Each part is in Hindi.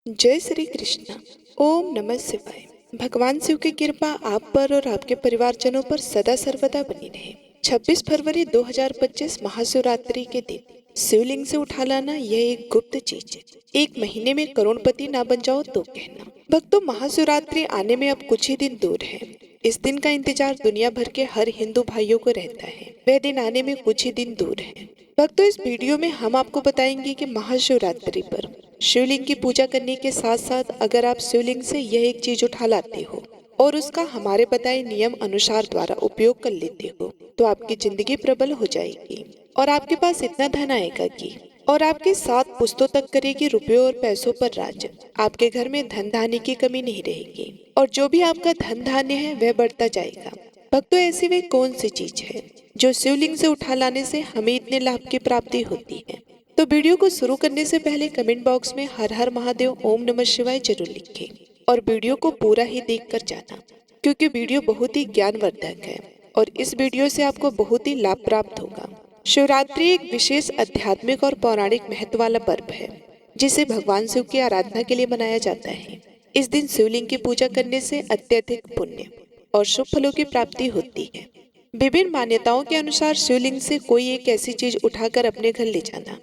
जय श्री कृष्ण। ओम नमः शिवाय। भगवान शिव की कृपा आप पर और आपके परिवारजनों पर सदा सर्वदा बनी रहे। 26 फरवरी 2025 महाशिवरात्रि के दिन शिवलिंग से उठा लाना यह एक गुप्त चीज है। एक महीने में करोड़पति ना बन जाओ तो कहना। भक्तों, महाशिवरात्रि आने में अब कुछ ही दिन दूर है। इस दिन का इंतजार दुनिया भर के हर हिंदू भाइयों को रहता है। वह दिन आने में कुछ ही दिन दूर है। भक्तों, इस वीडियो में हम आपको बताएंगे कि महाशिवरात्रि पर शिवलिंग की पूजा करने के साथ साथ अगर आप शिवलिंग से यह एक चीज उठा लाते हो और उसका हमारे बताए नियम अनुसार द्वारा उपयोग कर लेते हो तो आपकी जिंदगी प्रबल हो जाएगी और आपके पास इतना धन आएगा कि और आपके 7 पुश्तों तक करेगी रुपयों और पैसों पर राज। आपके घर में धन धान्य की कमी नहीं रहेगी और जो भी आपका धन धान्य है वह बढ़ता जाएगा। भक्तों, ऐसी वे कौन सी चीज है जो शिवलिंग से उठा लाने से हमें इतने लाभ की प्राप्ति होती है? तो वीडियो को शुरू करने से पहले कमेंट बॉक्स में हर हर महादेव ओम नमः शिवाय जरूर लिखें और वीडियो को पूरा ही देखकर जाना, क्योंकि वीडियो बहुत ही ज्ञानवर्धक है और इस वीडियो से आपको बहुत ही लाभ प्राप्त होगा। शिवरात्रि एक विशेष आध्यात्मिक और पौराणिक महत्व वाला पर्व है जिसे भगवान शिव की आराधना के लिए मनाया जाता है। इस दिन शिवलिंग की पूजा करने से अत्यधिक पुण्य और शुभ फलों की प्राप्ति होती है। विभिन्न मान्यताओं के अनुसार शिवलिंग से कोई एक ऐसी चीज उठाकर अपने घर ले जाना।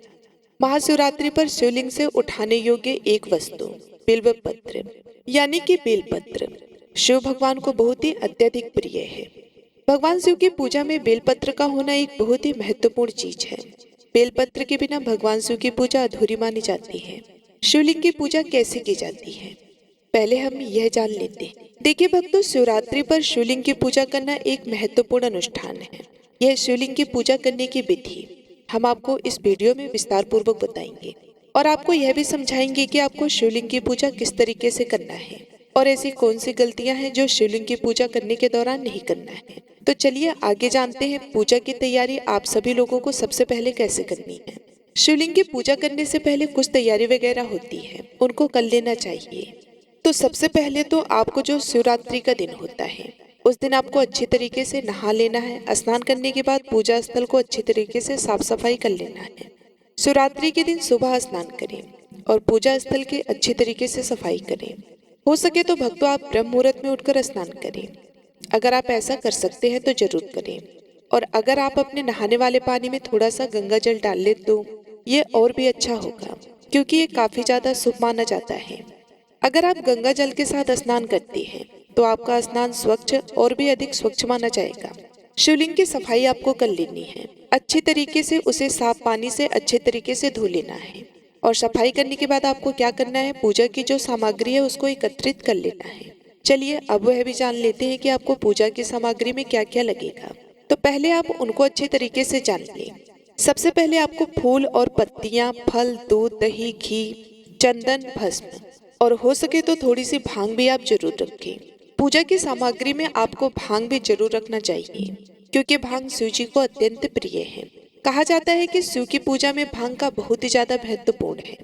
महाशिवरात्रि पर शिवलिंग से उठाने योग्य एक वस्तु बिल्व पत्र यानी कि बेलपत्र शिव भगवान को बहुत ही अत्यधिक प्रिय है। भगवान शिव की पूजा में बेलपत्र का होना एक बहुत ही महत्वपूर्ण चीज है। बेलपत्र के बिना भगवान शिव की पूजा अधूरी मानी जाती है। शिवलिंग की पूजा कैसे की जाती है, पहले हम यह जान लेते हैं। देखिए भक्तों, शिवरात्रि पर शिवलिंग की पूजा करना एक महत्वपूर्ण अनुष्ठान है। यह शिवलिंग की पूजा करने की विधि हम आपको इस वीडियो में विस्तार पूर्वक बताएंगे और आपको यह भी समझाएंगे कि आपको शिवलिंग की पूजा किस तरीके से करना है और ऐसी कौन सी गलतियां हैं जो शिवलिंग की पूजा करने के दौरान नहीं करना है। तो चलिए आगे जानते हैं पूजा की तैयारी आप सभी लोगों को सबसे पहले कैसे करनी है। शिवलिंग की पूजा करने से पहले कुछ तैयारी वगैरह होती है, उनको कर लेना चाहिए। तो सबसे पहले तो आपको जो शिवरात्रि का दिन होता है उस दिन आपको अच्छी तरीके से नहा लेना है। स्नान करने के बाद पूजा स्थल को अच्छी तरीके से साफ सफाई कर लेना है। शिवरात्रि के दिन सुबह स्नान करें और पूजा स्थल की अच्छी तरीके से सफाई करें। हो सके तो भक्तों आप ब्रह्म मुहूर्त में उठकर स्नान करें। अगर आप ऐसा कर सकते हैं तो जरूर करें। और अगर आप अपने नहाने वाले पानी में थोड़ा सा गंगा जल डाल ले तो ये और भी अच्छा होगा, क्योंकि ये काफी ज्यादा शुभ माना जाता है। अगर आप गंगा जल के साथ स्नान करते हैं तो आपका स्नान स्वच्छ और भी अधिक स्वच्छ माना जाएगा। शिवलिंग की सफाई आपको कर लेनी है। अच्छी तरीके से उसे साफ पानी से अच्छे तरीके से धो लेना है और सफाई करने के बाद आपको क्या करना है, पूजा की जो सामग्री है उसको एकत्रित कर लेना है। चलिए अब वह भी जान लेते हैं कि आपको पूजा की सामग्री में क्या क्या लगेगा। तो पहले आप उनको अच्छे तरीके से जान लें। सबसे पहले आपको फूल और पत्तियां, फल, दूध, दही, घी, चंदन, भस्म और हो सके तो थोड़ी सी भांग भी आप जरूर रखें। पूजा की सामग्री में आपको भांग भी जरूर रखना चाहिए, क्योंकि भांग शिव जी को अत्यंत प्रिय है। कहा जाता है कि शिव की पूजा में भांग का बहुत ही ज्यादा महत्वपूर्ण है।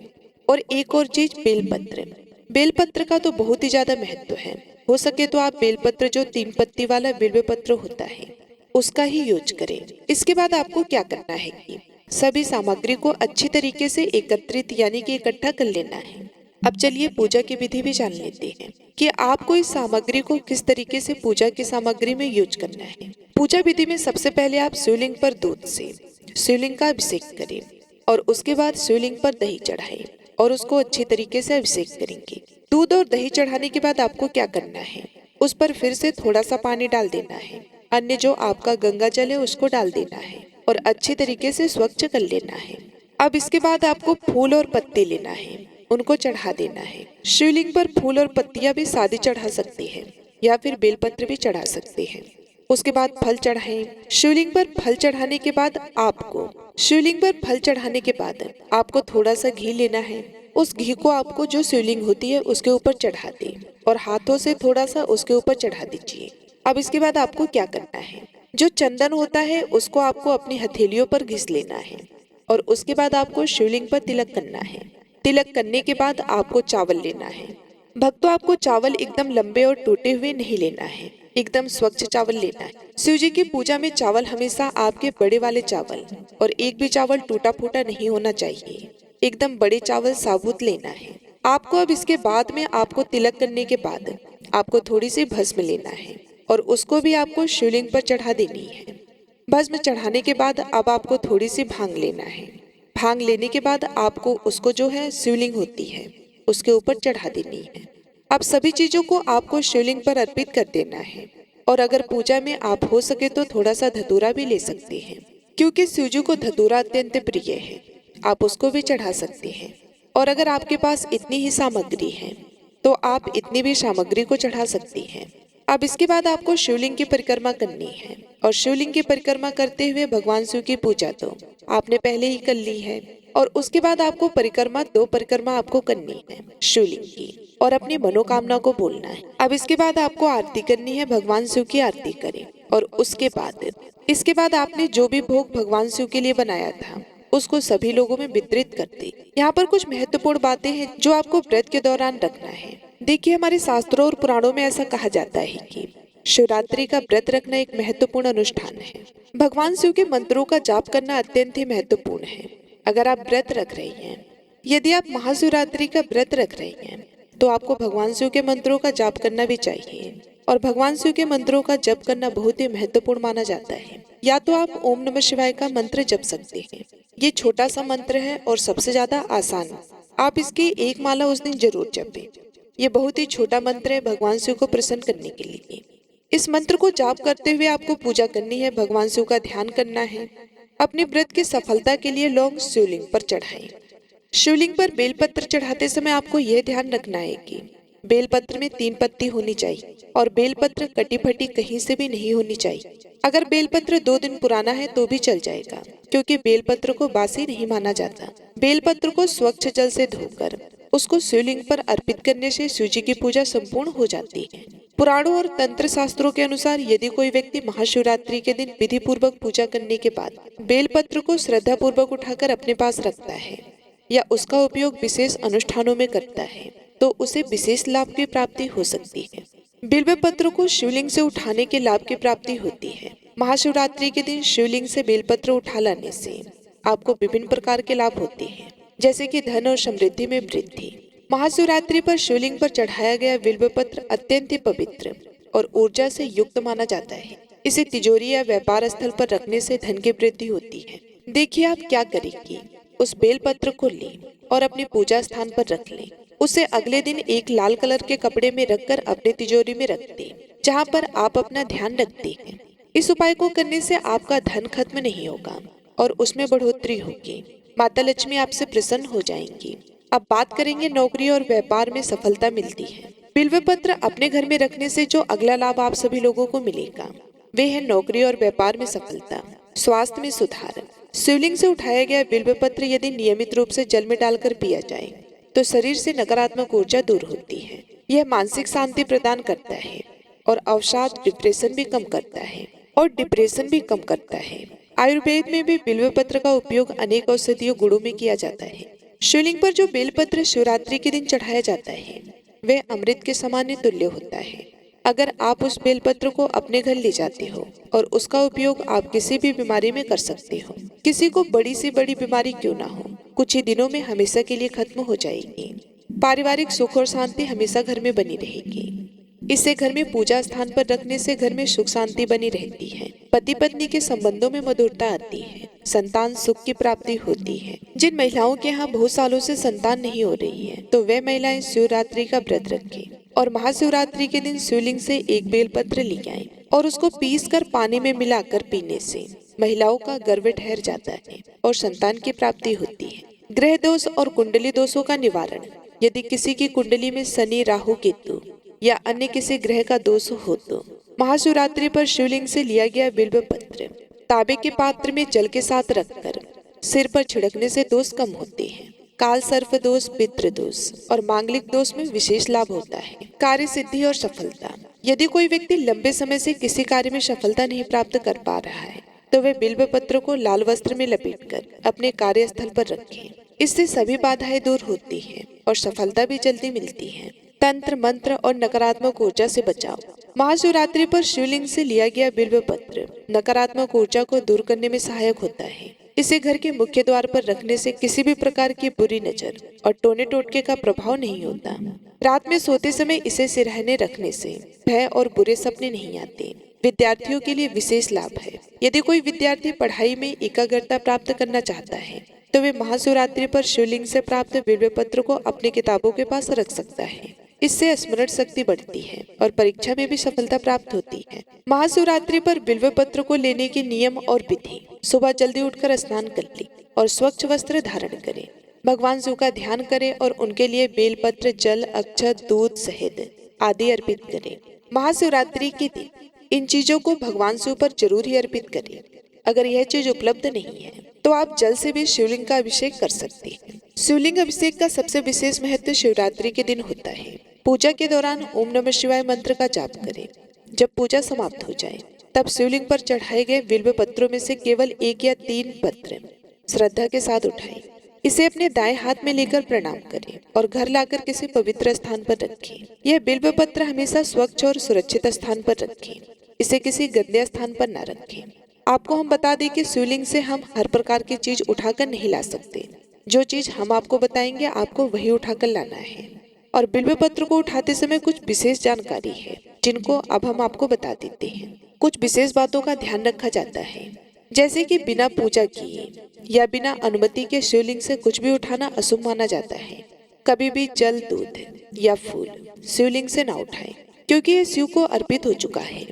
और एक और चीज, बेलपत्र। बेलपत्र का तो बहुत ही ज्यादा महत्व है। हो सके तो आप बेलपत्र जो 3 पत्ती वाला बिल्व पत्र होता है उसका ही यूज करें। इसके बाद आपको क्या करना है कि सभी सामग्री को अच्छी तरीके से एकत्रित यानी कि इकट्ठा कर लेना है। अब चलिए पूजा की विधि भी जान लेते हैं कि आपको इस सामग्री को किस तरीके से पूजा की सामग्री में यूज करना है। पूजा विधि में सबसे पहले आप शिवलिंग पर दूध से शिवलिंग का अभिषेक करें और उसके बाद शिवलिंग पर दही चढ़ाएं और उसको अच्छी तरीके से अभिषेक करेंगे। दूध और दही चढ़ाने के बाद आपको क्या करना है, उस पर फिर से थोड़ा सा पानी डाल देना है। अन्य जो आपका गंगा जल है उसको डाल देना है और अच्छी तरीके से स्वच्छ कर लेना है। अब इसके बाद आपको फूल और पत्ते लेना है, उनको चढ़ा देना है। शिवलिंग पर फूल और पत्तियां भी सादी चढ़ा सकते हैं या फिर बेलपत्र भी चढ़ा सकते हैं। उसके बाद फल चढ़ाएं। शिवलिंग पर फल चढ़ाने के बाद आपको थोड़ा सा घी लेना है। उस घी को आपको जो शिवलिंग होती है उसके ऊपर चढ़ा दें और हाथों से थोड़ा सा उसके ऊपर चढ़ा दीजिए। अब इसके बाद आपको क्या करना है, जो चंदन होता है उसको आपको अपनी हथेलियों पर घिस लेना है और उसके बाद आपको शिवलिंग पर तिलक करना है। तिलक करने के बाद आपको चावल लेना है। भक्तों, आपको चावल एकदम लंबे और टूटे हुए नहीं लेना है, एकदम स्वच्छ चावल लेना है। शिव जी की पूजा में चावल हमेशा आपके बड़े वाले चावल और एक भी चावल टूटा फूटा नहीं होना चाहिए। एकदम बड़े चावल साबुत लेना है। आपको अब इसके बाद में आपको तिलक करने के बाद आपको थोड़ी सी भस्म लेना है और उसको भी आपको शिवलिंग पर चढ़ा देनी है। भस्म चढ़ाने के बाद अब आपको थोड़ी सी भांग लेना है। भांग लेने के बाद आपको उसको जो है शिवलिंग होती है उसके ऊपर चढ़ा देनी है। अब सभी चीजों को आपको शिवलिंग पर अर्पित कर देना है और अगर पूजा में आप हो सके तो थोड़ा सा धतूरा भी ले सकते हैं, क्योंकि शिवजी को धतूरा अत्यंत प्रिय है। आप उसको भी चढ़ा सकते हैं और अगर आपके पास इतनी ही सामग्री है तो आप इतनी भी सामग्री को चढ़ा सकती हैं। अब इसके बाद आपको शिवलिंग की परिक्रमा करनी है और शिवलिंग की परिक्रमा करते हुए भगवान शिव की पूजा तो आपने पहले ही कर ली है और उसके बाद आपको परिक्रमा 2 परिक्रमा आपको करनी है शिवलिंग की और अपनी मनोकामना को बोलना है। अब इसके बाद आपको आरती करनी है, भगवान शिव की आरती करें और इसके बाद आपने जो भी भोग भगवान शिव के लिए बनाया था उसको सभी लोगों में वितरित कर दी। यहाँ पर कुछ महत्वपूर्ण बातें हैं जो आपको व्रत के दौरान रखना है। देखिए, हमारे शास्त्रों और पुराणों में ऐसा कहा जाता है कि शिवरात्रि का व्रत रखना एक महत्वपूर्ण अनुष्ठान है। भगवान शिव के मंत्रों का जाप करना अत्यंत ही महत्वपूर्ण है। अगर आप व्रत रख रही हैं, यदि आप महाशिवरात्रि का व्रत रख रही हैं, तो आपको भगवान शिव के मंत्रों का जाप करना भी चाहिए और भगवान शिव के मंत्रों का जप करना बहुत ही महत्वपूर्ण माना जाता है। या तो आप ओम नमः शिवाय का मंत्र जप सकते हैं। ये छोटा सा मंत्र है और सबसे ज्यादा आसान। आप इसकी एक माला उस दिन जरूर जपें। ये बहुत ही छोटा मंत्र है भगवान शिव को प्रसन्न करने के लिए। इस मंत्र को जाप करते हुए आपको पूजा करनी है, भगवान शिव का ध्यान करना है। अपने व्रत की सफलता के लिए लौंग शिवलिंग पर चढ़ाएं। शिवलिंग पर बेलपत्र चढ़ाते समय आपको यह ध्यान रखना है कि बेलपत्र में 3 पत्ती होनी चाहिए और बेलपत्र कटी फटी कहीं से भी नहीं होनी चाहिए। अगर बेलपत्र 2 दिन पुराना है तो भी चल जाएगा, क्योंकि बेलपत्र को बासी नहीं माना जाता। बेलपत्र को स्वच्छ जल से धोकर उसको शिवलिंग पर अर्पित करने से शिवजी की पूजा संपूर्ण हो जाती है। पुराणों और तंत्र शास्त्रों के अनुसार यदि कोई व्यक्ति महाशिवरात्रि के दिन विधि पूर्वक पूजा करने के बाद बेलपत्र को श्रद्धा पूर्वक उठाकर अपने पास रखता है या उसका उपयोग विशेष अनुष्ठानों में करता है तो उसे विशेष लाभ की प्राप्ति हो सकती है। बिल्व पत्र को शिवलिंग से उठाने के लाभ की प्राप्ति होती है। महाशिवरात्रि के दिन शिवलिंग से बेलपत्र उठा लाने से आपको विभिन्न प्रकार के लाभ होते हैं, जैसे कि धन और समृद्धि में वृद्धि। महाशिवरात्रि पर शिवलिंग पर चढ़ाया गया बिल्व पत्र अत्यंत ही पवित्र और ऊर्जा से युक्त माना जाता है। इसे तिजोरी या व्यापार स्थल पर रखने से धन की वृद्धि होती है। देखिए, आप क्या करेंगी, उस बेलपत्र को लें और अपने पूजा स्थान पर रख लें। उसे अगले दिन एक लाल कलर के कपड़े में रखकर अपने तिजोरी में रख दें, जहाँ पर आप अपना ध्यान रखते हैं। इस उपाय को करने से आपका धन खत्म नहीं होगा और उसमें बढ़ोतरी होगी। माता लक्ष्मी आपसे प्रसन्न हो जाएंगी। अब बात करेंगे नौकरी और व्यापार में सफलता मिलती है। बिल्व पत्र अपने घर में रखने से जो अगला लाभ आप सभी लोगों को मिलेगा वे है नौकरी और व्यापार में सफलता, स्वास्थ्य में सुधार। शिवलिंग से उठाया गया बिल्व पत्र यदि नियमित रूप से जल में डालकर पिया जाए तो शरीर से नकारात्मक ऊर्जा दूर होती है। यह मानसिक शांति प्रदान करता है और अवसाद डिप्रेशन भी कम करता है। आयुर्वेद में भी बिल्व पत्र का उपयोग अनेक औषधीय गुणों में किया जाता है। शिवलिंग पर जो बेलपत्र शिवरात्रि के दिन चढ़ाया जाता है वह अमृत के समान तुल्य होता है। अगर आप उस बेलपत्र को अपने घर ले जाते हो और उसका उपयोग आप किसी भी बीमारी में कर सकते हो, किसी को बड़ी से बड़ी बीमारी क्यों ना हो, कुछ ही दिनों में हमेशा के लिए खत्म हो जाएगी। पारिवारिक सुख और शांति हमेशा घर में बनी रहेगी। इसे घर में पूजा स्थान पर रखने से घर में सुख शांति बनी रहती है। पति पत्नी के संबंधों में मधुरता आती है। संतान सुख की प्राप्ति होती है। जिन महिलाओं के यहाँ बहुत सालों से संतान नहीं हो रही है तो वे महिलाएं शिवरात्रि का व्रत रखें और महाशिवरात्रि के दिन शिवलिंग से एक बेलपत्र ले आएं और उसको पीसकर पानी में मिलाकर पीने से महिलाओं का गर्भ ठहर जाता है और संतान की प्राप्ति होती है। ग्रह दोष और कुंडली दोषों का निवारण। यदि किसी की कुंडली में शनि, राहु, केतु या अन्य किसी ग्रह का दोष हो तो महाशिवरात्रि पर शिवलिंग से लिया गया बिल्व पत्र तांबे के पात्र में जल के साथ रखकर सिर पर छिड़कने से दोष कम होते हैं। काल सर्प दोष, पितृ दोष और मांगलिक दोष में विशेष लाभ होता है। कार्य सिद्धि और सफलता। यदि कोई व्यक्ति लंबे समय से किसी कार्य में सफलता नहीं प्राप्त कर पा रहा है तो वे बिल्व पत्र को लाल वस्त्र में लपेटकर अपने कार्यस्थल पर रखें। इससे सभी बाधाएं दूर होती हैं और सफलता भी जल्दी मिलती है। तंत्र, मंत्र और नकारात्मक ऊर्जा से बचाव। महाशिवरात्रि पर शिवलिंग से लिया गया बिल्व पत्र नकारात्मक ऊर्जा को दूर करने में सहायक होता है। इसे घर के मुख्य द्वार पर रखने से किसी भी प्रकार की बुरी नजर और टोने टोटके का प्रभाव नहीं होता। रात में सोते समय इसे सिरहाने रखने से भय और बुरे सपने नहीं आते। विद्यार्थियों के लिए विशेष लाभ है। यदि कोई विद्यार्थी पढ़ाई में एकाग्रता प्राप्त करना चाहता है तो वे महाशिवरात्रि पर शिवलिंग से प्राप्त बिल्व पत्र को अपनी किताबों के पास रख सकता है। इससे स्मरण शक्ति बढ़ती है और परीक्षा में भी सफलता प्राप्त होती है। महाशिवरात्रि पर बिल्व पत्र को लेने के नियम और विधि। सुबह जल्दी उठकर स्नान कर ले और स्वच्छ वस्त्र धारण करें। भगवान शिव का ध्यान करें और उनके लिए बेलपत्र, जल, अक्षत, दूध, शहद आदि अर्पित करें। महाशिवरात्रि के दिन इन चीजों को भगवान शिव पर जरूर ही अर्पित करें। अगर यह चीज उपलब्ध नहीं है तो आप जल से भी शिवलिंग का अभिषेक कर सकते हैं। शिवलिंग अभिषेक का सबसे विशेष महत्व शिवरात्रि के दिन होता है। पूजा के दौरान ओम नमः शिवाय मंत्र का जाप करें। जब पूजा समाप्त हो जाए तब शिवलिंग पर चढ़ाए गए बिल्व पत्रों में से केवल 1 या 3 पत्र श्रद्धा के साथ उठाएं। इसे अपने दाएं हाथ में लेकर प्रणाम करें और घर लाकर किसी पवित्र स्थान पर रखें। यह बिल्व पत्र हमेशा स्वच्छ और सुरक्षित स्थान पर रखें। इसे किसी गंदे स्थान पर न रखें। आपको हम बता दें कि शिवलिंग से हम हर प्रकार की चीज उठाकर नहीं ला सकते। जो चीज हम आपको बताएंगे आपको वही उठाकर लाना है। और बिल्व पत्र को उठाते समय कुछ विशेष जानकारी है जिनको अब हम आपको बता देते हैं। कुछ विशेष बातों का ध्यान रखा जाता है, जैसे कि बिना पूजा किए या बिना अनुमति के शिवलिंग से कुछ भी उठाना अशुभ माना जाता है। कभी भी जल, दूध या फूल शिवलिंग से ना उठाएं, क्योंकि ये शिव को अर्पित हो चुका है।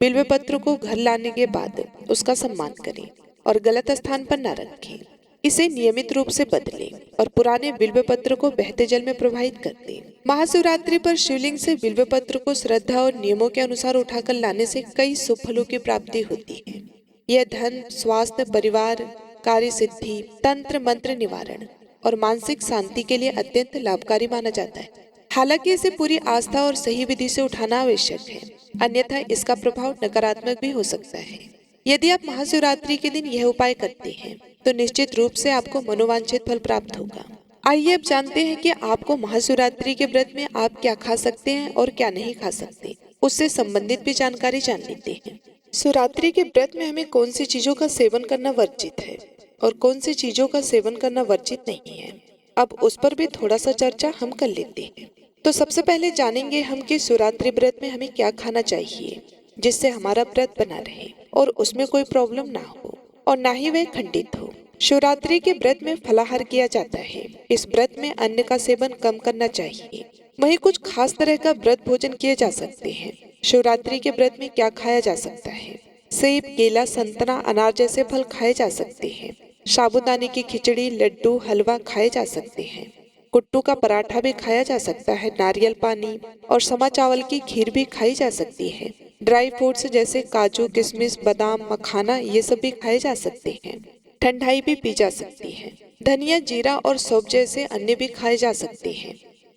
बिल्व पत्र को घर लाने के बाद उसका सम्मान करें और गलत स्थान पर न रखें। इसे नियमित रूप से बदलें और पुराने बिल्व पत्र को बहते जल में प्रवाहित कर दें। महाशिवरात्रि पर शिवलिंग से बिल्व पत्र को श्रद्धा और नियमों के अनुसार उठाकर लाने से कई शुभ फलों की प्राप्ति होती है। यह धन, स्वास्थ्य, परिवार, कार्य सिद्धि, तंत्र मंत्र निवारण और मानसिक शांति के लिए अत्यंत लाभकारी माना जाता है। हालांकि इसे पूरी आस्था और सही विधि से उठाना आवश्यक है, अन्यथा इसका प्रभाव नकारात्मक भी हो सकता है। यदि आप महाशिवरात्रि के दिन यह उपाय करते हैं तो निश्चित रूप से आपको मनोवांछित फल प्राप्त होगा। आइए अब जानते हैं कि आपको महाशिवरात्रि के व्रत में आप क्या खा सकते हैं और क्या नहीं खा सकते। उससे संबंधित भी जानकारी जान लेते हैं। शिवरात्रि के व्रत में हमें कौन सी चीजों का सेवन करना वर्जित है और कौन सी चीजों का सेवन करना वर्जित नहीं है, अब उस पर भी थोड़ा सा चर्चा हम कर लेते हैं। तो सबसे पहले जानेंगे हम कि शिवरात्रि व्रत में हमें क्या खाना चाहिए जिससे हमारा व्रत बना रहे और उसमें कोई प्रॉब्लम ना हो और ना ही वह खंडित हो। शिवरात्रि के व्रत में फलाहार किया जाता है। इस व्रत में अन्न का सेवन कम करना चाहिए। वहीं कुछ खास तरह का व्रत भोजन किए जा सकते हैं। शिवरात्रि के व्रत में क्या खाया जा सकता है? सेब, केला, संतरा, अनार जैसे फल खाए जा सकते हैं। साबूदाने की खिचड़ी, लड्डू, हलवा खाए जा सकते हैं। कुट्टू का पराठा भी खाया जा सकता है। नारियल पानी और समा चावल की खीर भी खाई जा सकती है। ड्राई फ्रूट्स जैसे काजू, किशमिश, बादाम, मखाना ये सब भी खाए जा सकते हैं। ठंडाई भी पी जा सकती है। धनिया, जीरा और सौंफ जैसे अन्य भी खाए जा सकते हैं।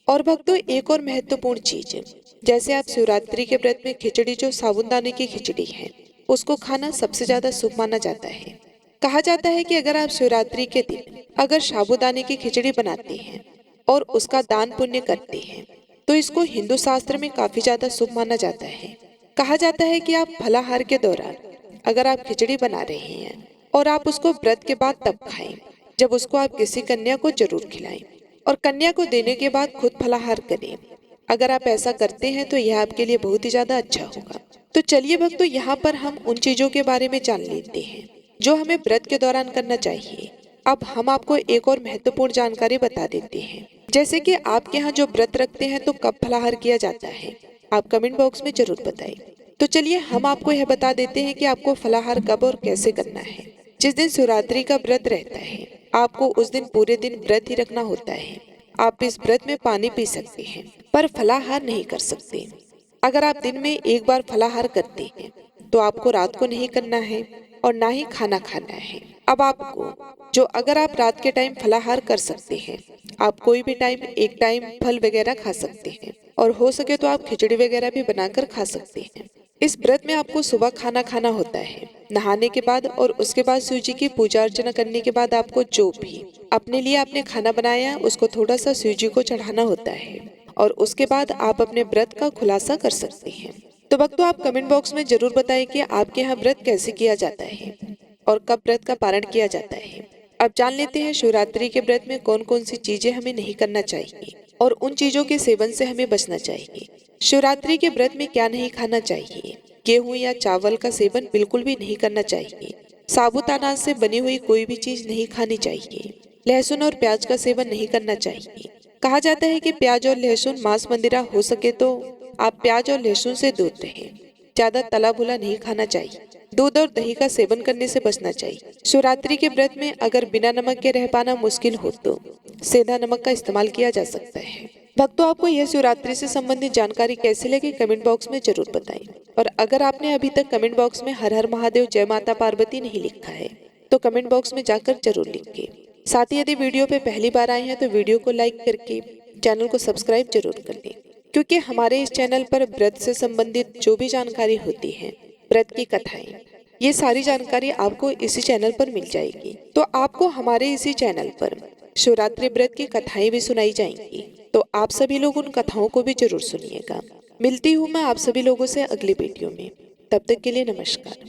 और भक्तों, एक और महत्वपूर्ण चीज, जैसे आप शिवरात्रि के व्रत में खिचड़ी, जो साबूदाने की खिचड़ी है, उसको खाना सबसे ज्यादा शुभ माना जाता है। कहा जाता है कि अगर आप शिवरात्रि के दिन अगर साबूदाने की खिचड़ी बनाते हैं और उसका दान पुण्य करते हैं तो इसको हिंदू शास्त्र में काफी ज्यादा शुभ माना जाता है। कहा जाता है कि आप फलाहार के दौरान अगर आप खिचड़ी बना रहे हैं और आप उसको व्रत के बाद तब खाएं जब उसको आप किसी कन्या को जरूर खिलाएं और कन्या को देने के बाद खुद फलाहार करें। अगर आप ऐसा करते हैं तो यह आपके लिए बहुत ही ज्यादा अच्छा होगा। तो चलिए भक्तों, यहाँ पर हम उन चीजों के बारे में जान लेते हैं जो हमें व्रत के दौरान करना चाहिए। अब हम आपको एक और महत्वपूर्ण जानकारी बता देते हैं, जैसे कि आपके यहाँ जो व्रत रखते हैं तो कब फलाहार किया जाता है, आप कमेंट बॉक्स में जरूर बताएं। तो चलिए हम आपको यह बता देते हैं कि आपको फलाहार कब और कैसे करना है। जिस दिन शिवरात्रि का व्रत रहता है आपको उस दिन पूरे दिन व्रत ही रखना होता है। आप इस व्रत में पानी पी सकते हैं पर फलाहार नहीं कर सकते। अगर आप दिन में एक बार फलाहार करते हैं तो आपको रात को नहीं करना है और ना ही खाना खाना है। अब आपको जो अगर आप रात के टाइम फलाहार कर सकते हैं, आप कोई भी टाइम एक टाइम फल वगैरह खा सकते हैं और हो सके तो आप खिचड़ी वगैरह भी बनाकर खा सकते हैं। इस व्रत में आपको सुबह खाना खाना होता है, नहाने के बाद, और उसके बाद शिव जी की पूजा अर्चना करने के बाद आपको जो भी अपने लिए आपने खाना बनाया उसको थोड़ा सा शिव जी को चढ़ाना होता है और उसके बाद आप अपने व्रत का खुलासा कर सकते हैं। तो भक्तों, आप कमेंट बॉक्स में जरूर बताएं कि आपके यहाँ व्रत कैसे किया जाता है और कब व्रत का पारण किया जाता है। अब जान लेते हैं शिवरात्रि के व्रत में कौन कौन सी चीजें हमें नहीं करना चाहिए और उन चीजों के सेवन से हमें बचना चाहिए। शिवरात्रि के व्रत में क्या नहीं खाना चाहिए। गेहूं या चावल का सेवन बिल्कुल भी नहीं करना चाहिए। साबुत अनाज से बनी हुई कोई भी चीज नहीं खानी चाहिए। लहसुन और प्याज का सेवन नहीं करना चाहिए। कहा जाता है कि प्याज और लहसुन मांस मंदिरा हो सके तो आप प्याज और लहसुन से दूर रहें। ज्यादा तला भुना नहीं खाना चाहिए। दूध और दही का सेवन करने से बचना चाहिए। शिवरात्रि के व्रत में अगर बिना नमक के रह पाना मुश्किल हो तो सेंधा नमक का इस्तेमाल किया जा सकता है। भक्तों, आपको यह शिवरात्रि से संबंधित जानकारी कैसी लगी कमेंट बॉक्स में जरूर बताएं। और अगर आपने अभी तक कमेंट बॉक्स में हर हर महादेव जय माता पार्वती नहीं लिखा है तो कमेंट बॉक्स में जाकर जरूर लिखें। साथ ही यदि वीडियो पे पहली बार आए हैं तो वीडियो को लाइक करके चैनल को सब्सक्राइब जरूर कर लें, क्योंकि हमारे इस चैनल पर व्रत से संबंधित जो भी जानकारी होती है, व्रत की कथाएं, ये सारी जानकारी आपको इसी चैनल पर मिल जाएगी। तो आपको हमारे इसी चैनल पर शिवरात्रि व्रत की कथाएं भी सुनाई जाएंगी, तो आप सभी लोग उन कथाओं को भी जरूर सुनिएगा। मिलती हूँ मैं आप सभी लोगों से अगली वीडियो में। तब तक के लिए नमस्कार।